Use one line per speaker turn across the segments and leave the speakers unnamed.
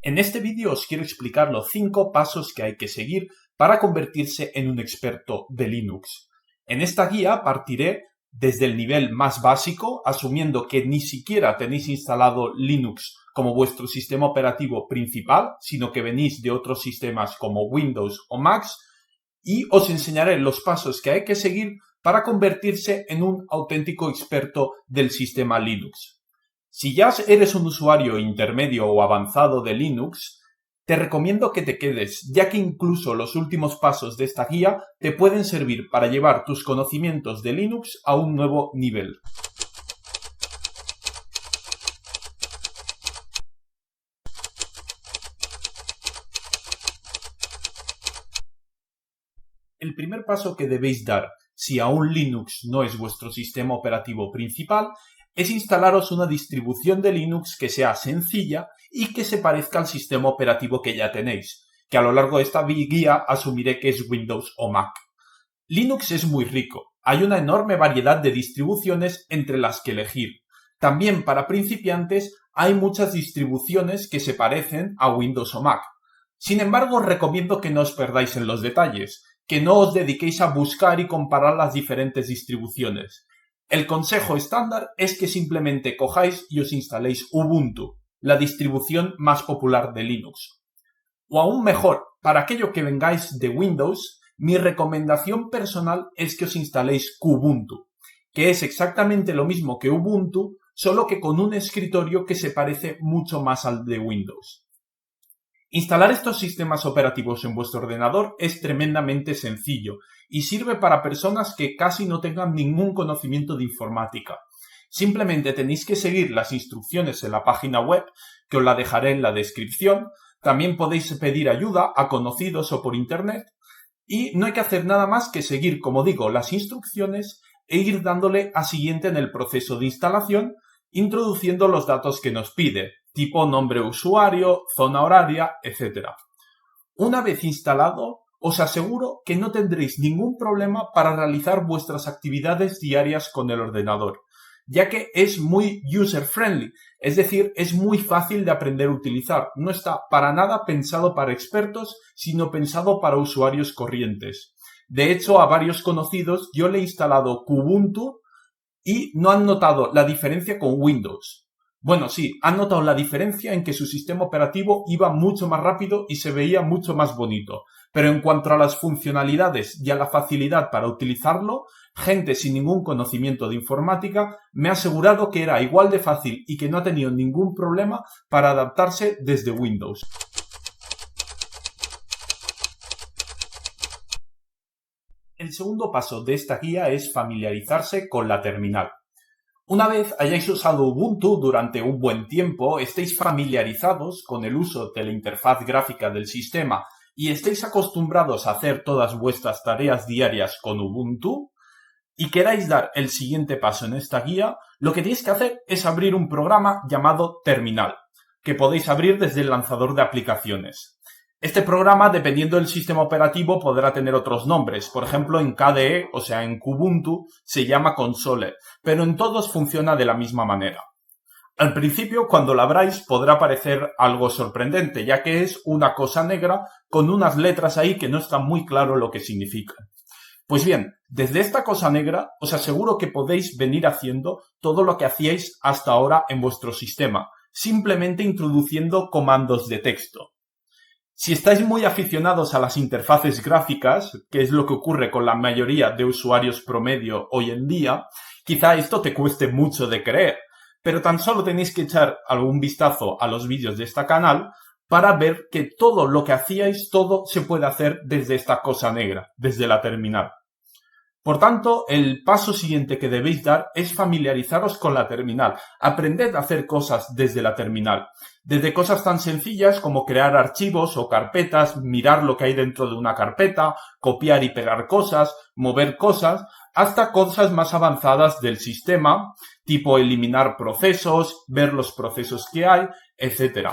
En este vídeo os quiero explicar los 5 pasos que hay que seguir para convertirse en un experto de Linux. En esta guía partiré desde el nivel más básico, asumiendo que ni siquiera tenéis instalado Linux como vuestro sistema operativo principal, sino que venís de otros sistemas como Windows o Mac, y os enseñaré los pasos que hay que seguir para convertirse en un auténtico experto del sistema Linux. Si ya eres un usuario intermedio o avanzado de Linux, te recomiendo que te quedes, ya que incluso los últimos pasos de esta guía te pueden servir para llevar tus conocimientos de Linux a un nuevo nivel. El primer paso que debéis dar, si aún Linux no es vuestro sistema operativo principal, es instalaros una distribución de Linux que sea sencilla y que se parezca al sistema operativo que ya tenéis, que a lo largo de esta guía asumiré que es Windows o Mac. Linux es muy rico, hay una enorme variedad de distribuciones entre las que elegir. También para principiantes hay muchas distribuciones que se parecen a Windows o Mac. Sin embargo, os recomiendo que no os perdáis en los detalles, que no os dediquéis a buscar y comparar las diferentes distribuciones. El consejo estándar es que simplemente cojáis y os instaléis Ubuntu, la distribución más popular de Linux. O aún mejor, para aquello que vengáis de Windows, mi recomendación personal es que os instaléis Kubuntu, que es exactamente lo mismo que Ubuntu, solo que con un escritorio que se parece mucho más al de Windows. Instalar estos sistemas operativos en vuestro ordenador es tremendamente sencillo y sirve para personas que casi no tengan ningún conocimiento de informática. Simplemente tenéis que seguir las instrucciones en la página web, que os la dejaré en la descripción. También podéis pedir ayuda a conocidos o por internet y no hay que hacer nada más que seguir, como digo, las instrucciones e ir dándole a siguiente en el proceso de instalación, introduciendo los datos que nos pide, tipo nombre de usuario, zona horaria, etc. Una vez instalado, os aseguro que no tendréis ningún problema para realizar vuestras actividades diarias con el ordenador, ya que es muy user-friendly, es decir, es muy fácil de aprender a utilizar. No está para nada pensado para expertos, sino pensado para usuarios corrientes. De hecho, a varios conocidos yo le he instalado Kubuntu y no han notado la diferencia con Windows. Bueno, sí, han notado la diferencia en que su sistema operativo iba mucho más rápido y se veía mucho más bonito. Pero en cuanto a las funcionalidades y a la facilidad para utilizarlo, gente sin ningún conocimiento de informática me ha asegurado que era igual de fácil y que no ha tenido ningún problema para adaptarse desde Windows. El segundo paso de esta guía es familiarizarse con la terminal. Una vez hayáis usado Ubuntu durante un buen tiempo, estéis familiarizados con el uso de la interfaz gráfica del sistema y estéis acostumbrados a hacer todas vuestras tareas diarias con Ubuntu y queráis dar el siguiente paso en esta guía, lo que tenéis que hacer es abrir un programa llamado Terminal, que podéis abrir desde el lanzador de aplicaciones. Este programa, dependiendo del sistema operativo, podrá tener otros nombres. Por ejemplo, en KDE, o sea, en Kubuntu, se llama Console, pero en todos funciona de la misma manera. Al principio, cuando lo abráis, podrá parecer algo sorprendente, ya que es una cosa negra con unas letras ahí que no está muy claro lo que significan. Pues bien, desde esta cosa negra, os aseguro que podéis venir haciendo todo lo que hacíais hasta ahora en vuestro sistema, simplemente introduciendo comandos de texto. Si estáis muy aficionados a las interfaces gráficas, que es lo que ocurre con la mayoría de usuarios promedio hoy en día, quizá esto te cueste mucho de creer, pero tan solo tenéis que echar algún vistazo a los vídeos de este canal para ver que todo lo que hacíais, todo se puede hacer desde esta cosa negra, desde la terminal. Por tanto, el paso siguiente que debéis dar es familiarizaros con la terminal. Aprended a hacer cosas desde la terminal. Desde cosas tan sencillas como crear archivos o carpetas, mirar lo que hay dentro de una carpeta, copiar y pegar cosas, mover cosas, hasta cosas más avanzadas del sistema, tipo eliminar procesos, ver los procesos que hay, etc.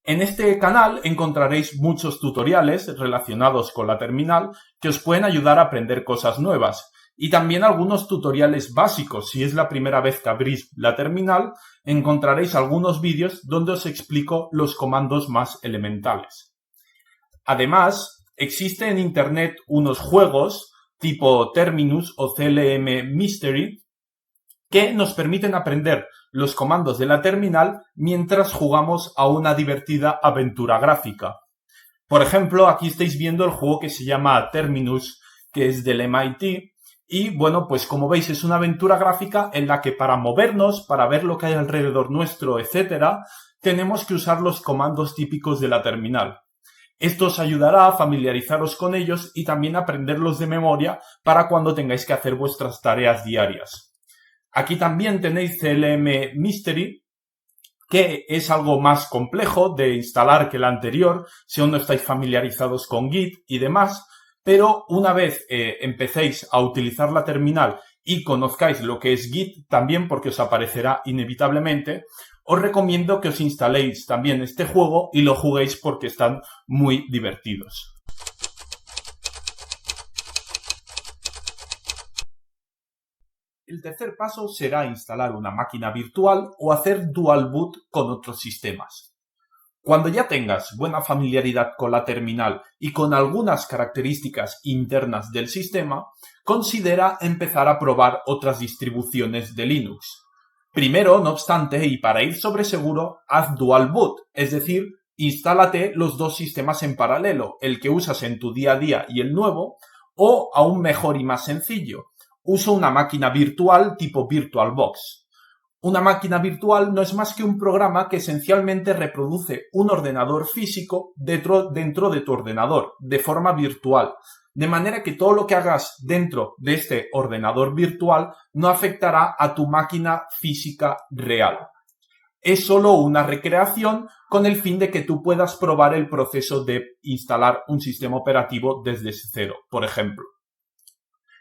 En este canal encontraréis muchos tutoriales relacionados con la terminal que os pueden ayudar a aprender cosas nuevas. y también algunos tutoriales básicos. Si es la primera vez que abrís la terminal, encontraréis algunos vídeos donde os explico los comandos más elementales. Además, existe en internet unos juegos tipo Terminus o CLM Mystery que nos permiten aprender los comandos de la terminal mientras jugamos a una divertida aventura gráfica. Por ejemplo, aquí estáis viendo el juego que se llama Terminus, que es del MIT, y bueno, pues como veis es una aventura gráfica en la que para movernos, para ver lo que hay alrededor nuestro, etcétera, tenemos que usar los comandos típicos de la terminal. Esto os ayudará a familiarizaros con ellos y también a aprenderlos de memoria para cuando tengáis que hacer vuestras tareas diarias. Aquí también tenéis CLM Mystery, que es algo más complejo de instalar que el anterior, si aún no estáis familiarizados con Git y demás, pero una vez empecéis a utilizar la terminal y conozcáis lo que es Git, también porque os aparecerá inevitablemente, os recomiendo que os instaléis también este juego y lo juguéis porque están muy divertidos. El tercer paso será instalar una máquina virtual o hacer dual boot con otros sistemas. Cuando ya tengas buena familiaridad con la terminal y con algunas características internas del sistema, considera empezar a probar otras distribuciones de Linux. Primero, no obstante, y para ir sobre seguro, haz dual boot, es decir, instálate los dos sistemas en paralelo, el que usas en tu día a día y el nuevo, o aún mejor y más sencillo, usa una máquina virtual tipo VirtualBox. Una máquina virtual no es más que un programa que esencialmente reproduce un ordenador físico dentro de tu ordenador, de forma virtual, de manera que todo lo que hagas dentro de este ordenador virtual no afectará a tu máquina física real. Es solo una recreación con el fin de que tú puedas probar el proceso de instalar un sistema operativo desde cero, por ejemplo.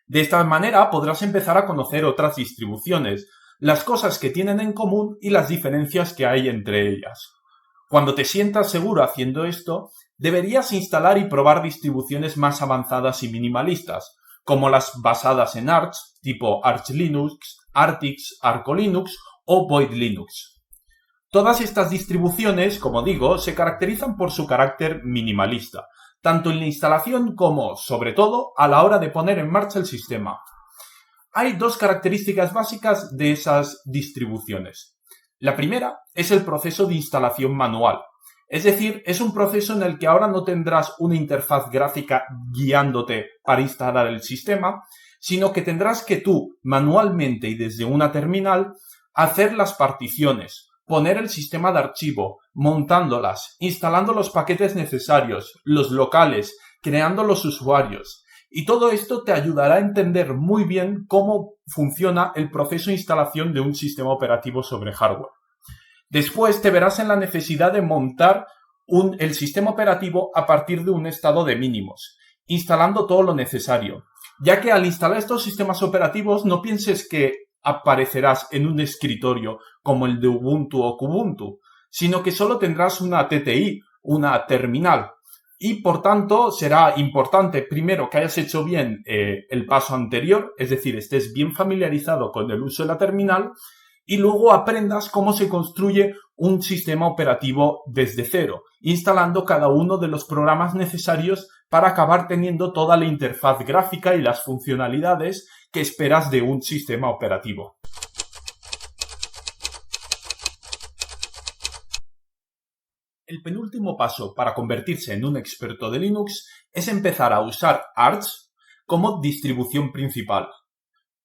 De esta manera podrás empezar a conocer otras distribuciones, las cosas que tienen en común y las diferencias que hay entre ellas. Cuando te sientas seguro haciendo esto, deberías instalar y probar distribuciones más avanzadas y minimalistas, como las basadas en Arch, tipo Arch Linux, Artix, Arco Linux o Void Linux. Todas estas distribuciones, como digo, se caracterizan por su carácter minimalista, tanto en la instalación como, sobre todo, a la hora de poner en marcha el sistema. Hay dos características básicas de esas distribuciones. La primera es el proceso de instalación manual. Es decir, es un proceso en el que ahora no tendrás una interfaz gráfica guiándote para instalar el sistema, sino que tendrás que tú, manualmente y desde una terminal, hacer las particiones, poner el sistema de archivo, montándolas, instalando los paquetes necesarios, los locales, creando los usuarios. Y todo esto te ayudará a entender muy bien cómo funciona el proceso de instalación de un sistema operativo sobre hardware. Después te verás en la necesidad de montar el sistema operativo a partir de un estado de mínimos, instalando todo lo necesario, ya que al instalar estos sistemas operativos no pienses que aparecerás en un escritorio como el de Ubuntu o Kubuntu, sino que solo tendrás una TTI, una terminal. Y por tanto será importante primero que hayas hecho bien el paso anterior, es decir, estés bien familiarizado con el uso de la terminal y luego aprendas cómo se construye un sistema operativo desde cero, instalando cada uno de los programas necesarios para acabar teniendo toda la interfaz gráfica y las funcionalidades que esperas de un sistema operativo. El penúltimo paso para convertirse en un experto de Linux es empezar a usar Arch como distribución principal.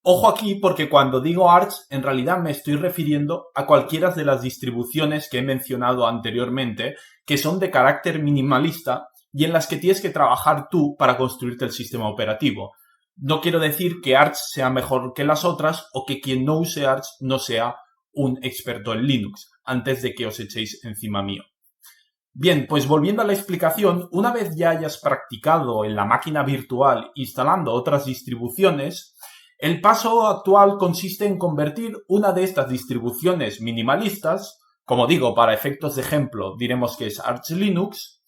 Ojo aquí porque cuando digo Arch en realidad me estoy refiriendo a cualquiera de las distribuciones que he mencionado anteriormente que son de carácter minimalista y en las que tienes que trabajar tú para construirte el sistema operativo. No quiero decir que Arch sea mejor que las otras o que quien no use Arch no sea un experto en Linux, antes de que os echéis encima mío. Bien, pues volviendo a la explicación, una vez ya hayas practicado en la máquina virtual instalando otras distribuciones, el paso actual consiste en convertir una de estas distribuciones minimalistas, como digo, para efectos de ejemplo diremos que es Arch Linux,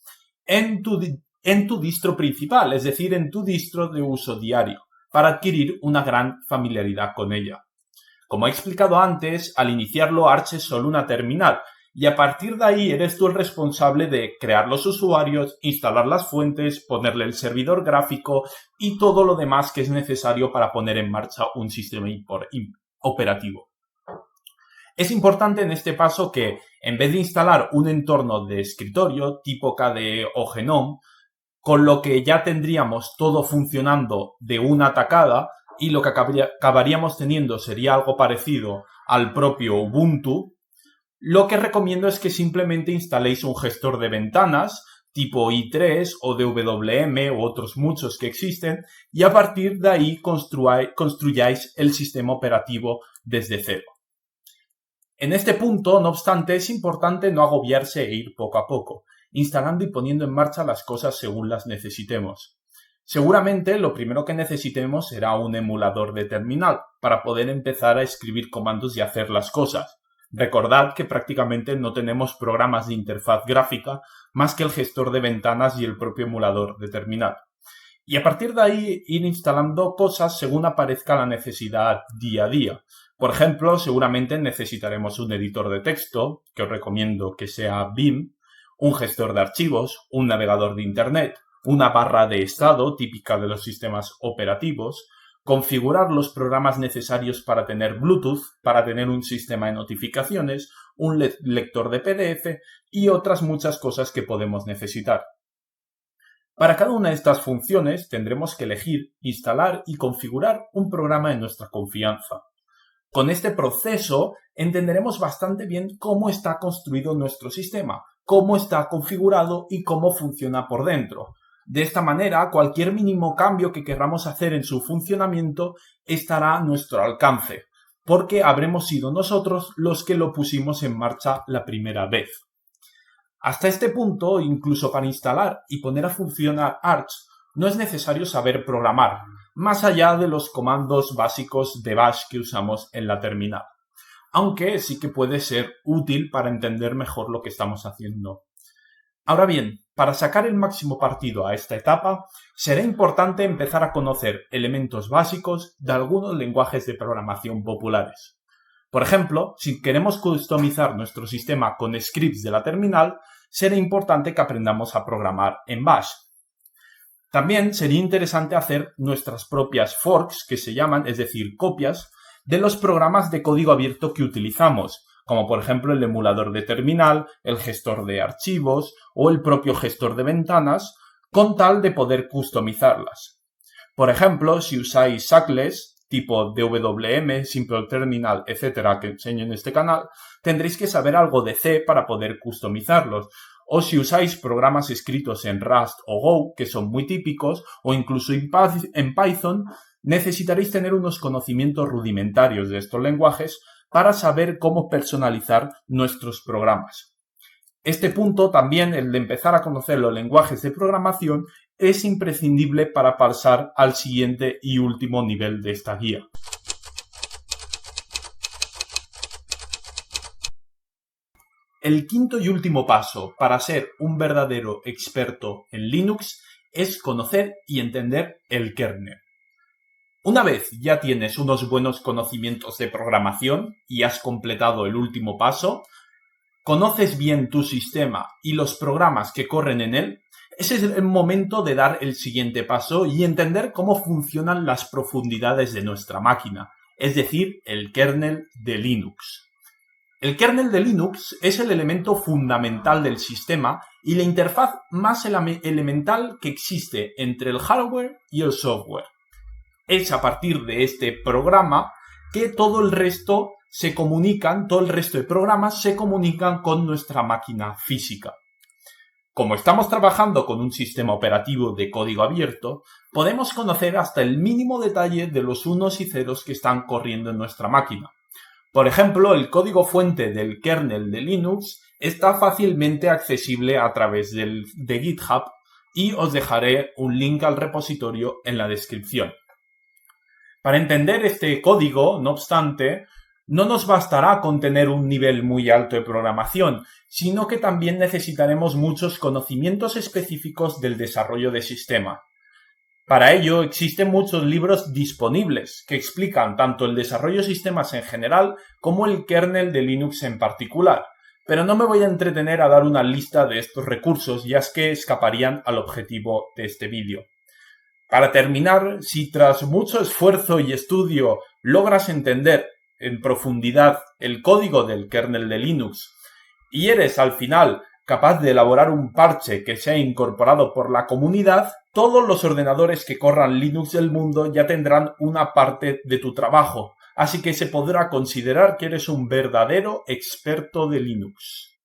en tu distro principal, es decir, en tu distro de uso diario. para adquirir una gran familiaridad con ella. Como he explicado antes, al iniciarlo Arch es solo una terminal, y a partir de ahí eres tú el responsable de crear los usuarios, instalar las fuentes, ponerle el servidor gráfico y todo lo demás que es necesario para poner en marcha un sistema operativo. Es importante en este paso que, en vez de instalar un entorno de escritorio tipo KDE o GNOME, con lo que ya tendríamos todo funcionando de una tacada y lo que acabaríamos teniendo sería algo parecido al propio Ubuntu, lo que recomiendo es que simplemente instaléis un gestor de ventanas tipo i3 o DWM u otros muchos que existen y a partir de ahí construyáis el sistema operativo desde cero. En este punto, no obstante, es importante no agobiarse e ir poco a poco, instalando y poniendo en marcha las cosas según las necesitemos. Seguramente lo primero que necesitemos será un emulador de terminal para poder empezar a escribir comandos y hacer las cosas. Recordad que prácticamente no tenemos programas de interfaz gráfica más que el gestor de ventanas y el propio emulador de terminal. Y a partir de ahí ir instalando cosas según aparezca la necesidad día a día. Por ejemplo, seguramente necesitaremos un editor de texto, que os recomiendo que sea Vim, un gestor de archivos, un navegador de Internet, una barra de estado típica de los sistemas operativos, configurar los programas necesarios para tener Bluetooth, para tener un sistema de notificaciones, un lector de PDF y otras muchas cosas que podemos necesitar. Para cada una de estas funciones tendremos que elegir, instalar y configurar un programa de nuestra confianza. Con este proceso entenderemos bastante bien cómo está construido nuestro sistema, cómo está configurado y cómo funciona por dentro. De esta manera, cualquier mínimo cambio que queramos hacer en su funcionamiento estará a nuestro alcance, porque habremos sido nosotros los que lo pusimos en marcha la primera vez. Hasta este punto, incluso para instalar y poner a funcionar Arch, no es necesario saber programar, más allá de los comandos básicos de bash que usamos en la terminal, aunque sí que puede ser útil para entender mejor lo que estamos haciendo. Ahora bien, para sacar el máximo partido a esta etapa, será importante empezar a conocer elementos básicos de algunos lenguajes de programación populares. Por ejemplo, si queremos customizar nuestro sistema con scripts de la terminal, será importante que aprendamos a programar en bash. También sería interesante hacer nuestras propias forks, que se llaman, es decir, copias, de los programas de código abierto que utilizamos, como por ejemplo el emulador de terminal, el gestor de archivos o el propio gestor de ventanas, con tal de poder customizarlas. Por ejemplo, si usáis Sackless, tipo DWM, Simple Terminal, etc., que enseño en este canal, tendréis que saber algo de C para poder customizarlos. O si usáis programas escritos en Rust o Go, que son muy típicos, o incluso en Python, necesitaréis tener unos conocimientos rudimentarios de estos lenguajes para saber cómo personalizar nuestros programas. Este punto también, el de empezar a conocer los lenguajes de programación, es imprescindible para pasar al siguiente y último nivel de esta guía. El quinto y último paso para ser un verdadero experto en Linux es conocer y entender el kernel. Una vez ya tienes unos buenos conocimientos de programación y has completado el último paso, conoces bien tu sistema y los programas que corren en él, ese es el momento de dar el siguiente paso y entender cómo funcionan las profundidades de nuestra máquina, es decir, el kernel de Linux. El kernel de Linux es el elemento fundamental del sistema y la interfaz más elemental que existe entre el hardware y el software. Es a partir de este programa que todo el resto de programas se comunican con nuestra máquina física. Como estamos trabajando con un sistema operativo de código abierto, podemos conocer hasta el mínimo detalle de los unos y ceros que están corriendo en nuestra máquina. Por ejemplo, el código fuente del kernel de Linux está fácilmente accesible a través de GitHub y os dejaré un link al repositorio en la descripción. Para entender este código, no obstante, no nos bastará con tener un nivel muy alto de programación, sino que también necesitaremos muchos conocimientos específicos del desarrollo de sistema. Para ello existen muchos libros disponibles que explican tanto el desarrollo de sistemas en general como el kernel de Linux en particular, pero no me voy a entretener a dar una lista de estos recursos ya es que escaparían al objetivo de este vídeo. Para terminar, si tras mucho esfuerzo y estudio logras entender en profundidad el código del kernel de Linux y eres al final capaz de elaborar un parche que sea incorporado por la comunidad, todos los ordenadores que corran Linux del mundo ya tendrán una parte de tu trabajo, así que se podrá considerar que eres un verdadero experto de Linux.